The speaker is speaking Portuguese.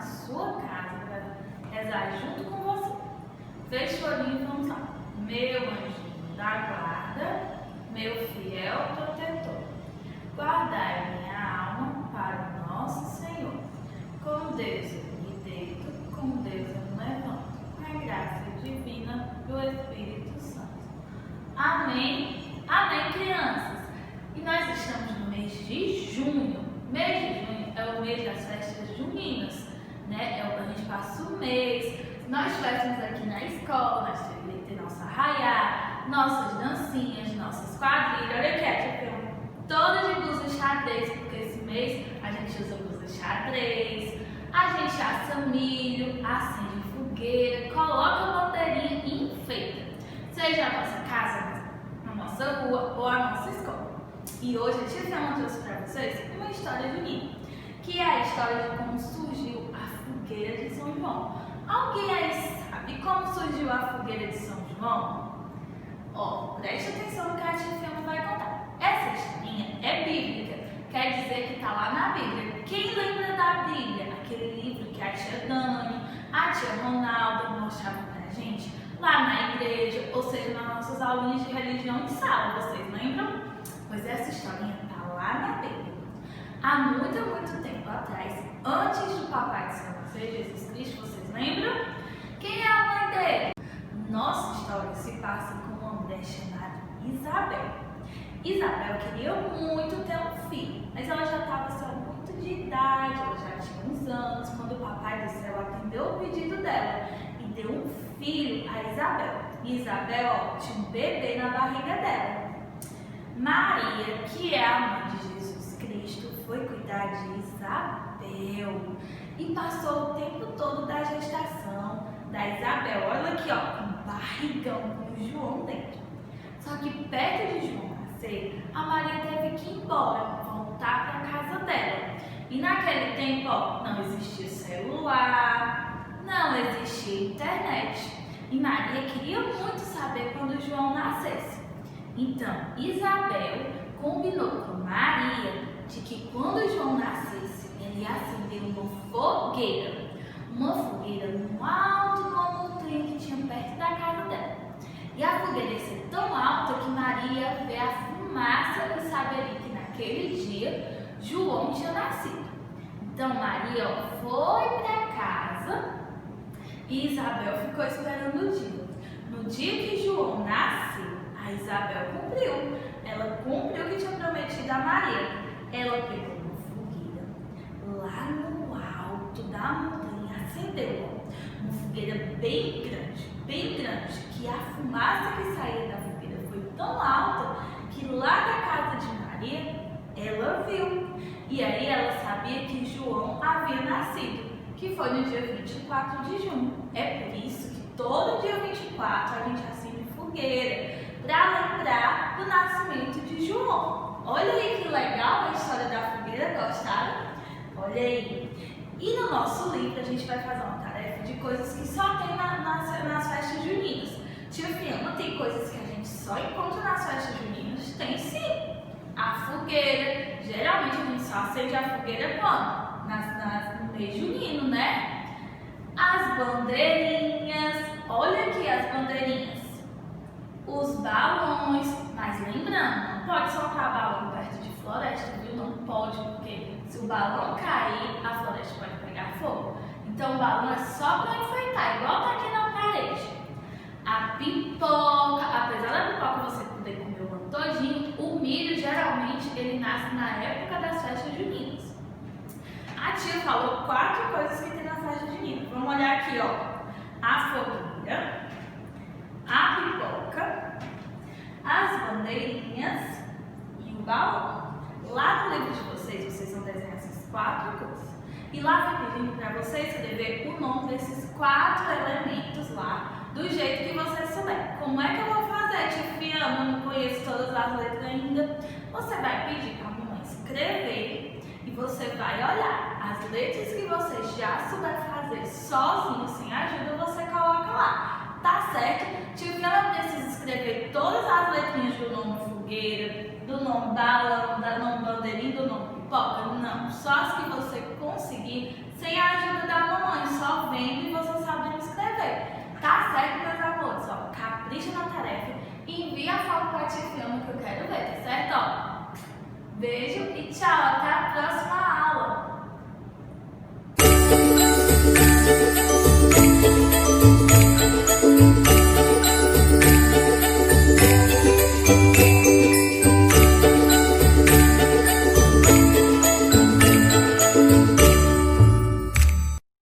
sua casa para rezar junto com você. Feche o olhinho e vamos lá. Meu anjinho da guarda, meu fiel protetor, guardai minha alma para o nosso Senhor. Com Deus eu me deito, com Deus eu me levanto, com a graça divina do Espírito Santo. Amém? Amém, crianças? E nós estamos no mês de junho. Mês de junho é o mês das festas juninas, né? É onde a gente passa o mês. Se nós estivéssemos aqui na escola, nós teríamos que ter nossa arraiá, nossas dancinhas, nossas quadrilhas. Olha aqui, a tia toda de blusa xadrez, porque esse mês a gente usa blusa xadrez, a gente assa milho, acende fogueira, coloca a bandeirinha e enfeita. Seja a nossa casa, a nossa rua ou a nossa escola. E hoje a tia Fiama trouxe para vocês uma história junina, que é a história de como surgiu a fogueira de São João. Alguém aí sabe como surgiu a fogueira de São João? Ó, preste atenção no que a tia Fiama vai contar. Essa historinha é bíblica, quer dizer que está lá na Bíblia. Quem lembra da Bíblia? Aquele livro que a tia Dani, a tia Ronalda mostravam pra gente lá na igreja, ou seja, nas nossas aulinhas de religião em sala, vocês lembram? Pois essa historinha está lá na Bíblia. Há muito, muito tempo atrás, antes do Papai do Céu nascer, Jesus Cristo, vocês lembram? Quem é a mãe dele? Nossa história se passa com uma mulher chamada Isabel. Isabel queria muito ter um filho, mas ela já estava só muito de idade, ela já tinha uns anos, quando o Papai do Céu atendeu o pedido dela e deu um filho a Isabel. E Isabel, ó, tinha um bebê na barriga dela. Maria, que é a mãe de Jesus Cristo, foi cuidar de Isabel e passou o tempo todo da gestação da Isabel. Olha aqui, ó, um barrigão com João dentro. Só que perto de João nascer, a Maria teve que ir embora, voltar para a casa dela. E naquele tempo, ó, não existia celular, não existia internet. E Maria queria muito saber quando João nascesse. Então, Isabel combinou com Maria de que quando João nascesse, ele ia acender uma fogueira no alto de uma montanha que tinha perto da casa dela. E a fogueira ia ser tão alta que Maria vê a fumaça e saberia que naquele dia João tinha nascido. Então Maria, ó, foi para casa e Isabel ficou esperando o dia. No dia que João nasceu, a Isabel cumpriu. Ela cumpriu o que tinha prometido a Maria. Ela pegou uma fogueira lá no alto da montanha, acendeu uma fogueira bem grande, que a fumaça que saía da fogueira foi tão alta que lá da casa de Maria ela viu. E aí ela sabia que João havia nascido, que foi no dia 24 de junho. É por isso que todo dia 24 a gente acende fogueira, para lembrar do nascimento de João. Olha aí que legal a história da fogueira, gostaram? Olha aí. E no nosso livro a gente vai fazer uma tarefa de coisas que só tem nas festas juninas. Tia Fiama, tem coisas que a gente só encontra nas festas juninas? Tem sim. A fogueira, geralmente a gente só acende a fogueira quando? No mês junino, né? As bandeirinhas, olha aqui as bandeirinhas. Os balões, mas lembrando, não pode soltar balão perto de floresta, viu? Não pode, porque se o balão cair, a floresta pode pegar fogo. Então o balão é só para enfeitar, igual tá aqui na parede. A pipoca, apesar da pipoca você poder comer o ano todinho, o milho geralmente ele nasce na época das festas juninas. A tia falou 4 coisas que tem na festa junina. Vamos olhar aqui, ó. A fogueira, a pipoca, as bandeirinhas e o balão. Lá no livro de vocês vão desenhar essas 4 coisas. E lá vai pedindo para vocês escrever o nome desses 4 elementos lá, do jeito que você souber. Como é que eu vou fazer, tia Fiama? Eu não conheço todas as letras ainda. Você vai pedir para a mamãe escrever e você vai olhar as letras que você já souber fazer sozinho, sem ajuda, você coloca lá. Tá certo? Tia Fiama precisa escrever todas as letrinhas do nome fogueira, do nome balão, do nome bandeirinha, do nome pipoca? Não, só as que você conseguir, sem a ajuda da mamãe. salve pra tia Fiama que eu quero ver, tá certo? Ó, beijo e tchau, até a próxima aula.